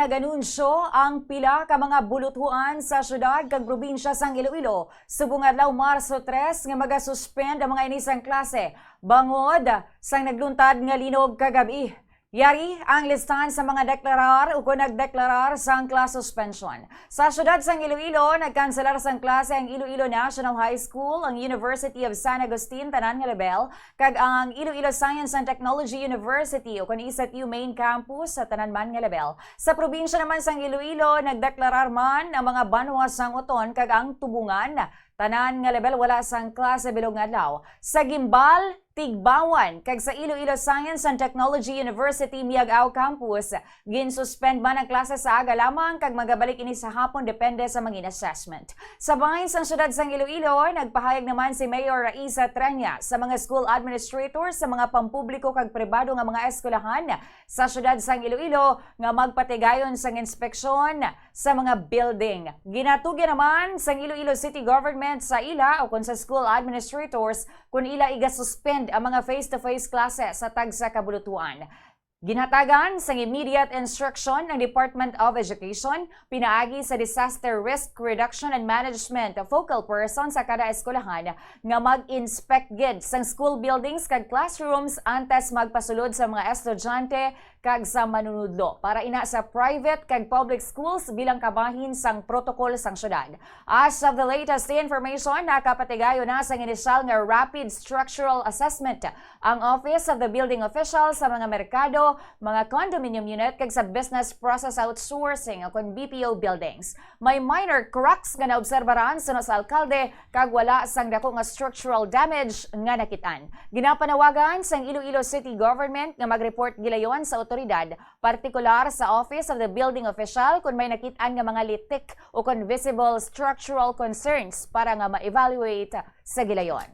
Naganunsyo ang pila ka mga buluthuan sa siyudad kag probinsya sang Iloilo subong adlaw Marso 3 nga magasuspend ang mga inisang klase bangud sang nagluntad nga linog kagab-i. Yari ang listahan sa mga deklarar o kung nagdeklarar sang class suspension. Sa siyudad sang Iloilo, nagkanselar sang klase ang Iloilo National High School, ang University of San Agustin, tanan nga level, kag ang Iloilo Science and Technology University o kung ISATU main campus sa tanan man nga level. Sa probinsya naman sang Iloilo, nagdeklarar man ang mga banwa sang uton kag ang tubungan. Tanan nga level wala sang klase bilog nga adlaw. Sa Gimbal, Tigbawan, kag sa Iloilo Science and Technology University Miagao Campus, ginsuspend man ang klase sa aga lamang kag magabalik ini sa hapon depende sa mga assessment. Sa bahin sang siyudad sang Iloilo, nagpahayag naman si Mayor Raisa Trenya sa mga school administrators sa mga pampubliko kag pribado nga mga eskwelahan sa siyudad sang Iloilo nga magpatigayon sang inspeksyon sa mga building. Ginatugyan naman sang Iloilo City Government sa ila o kung sa school administrators kung ila iga-suspend ang mga face-to-face klase sa tagsa kabulutuan. Ginhatagan sa immediate instruction ng Department of Education, pinaagi sa Disaster Risk Reduction and Management focal person sa kada eskwelahan nga mag-inspect gid sang school buildings kag classrooms antes magpasulod sa mga estudyante kag sa manunudlo para ina sa private kag public schools bilang kabahin sang protocol sang syudad. As of the latest information, nakapatigayo na sang inisyal nga rapid structural assessment ang Office of the Building Official sa mga merkado, mga condominium unit kag sa business process outsourcing o kon BPO buildings. May minor cracks nga naobserbaran sa alkalde kag wala sang dako nga structural damage nga nakitaan. Ginapanawagan sang Iloilo City Government nga mag-report gilayon sa otoridad, partikular sa Office of the Building Official kung may nakitaan nga mga litik o kon visible structural concerns para nga ma-evaluate sa gilayon.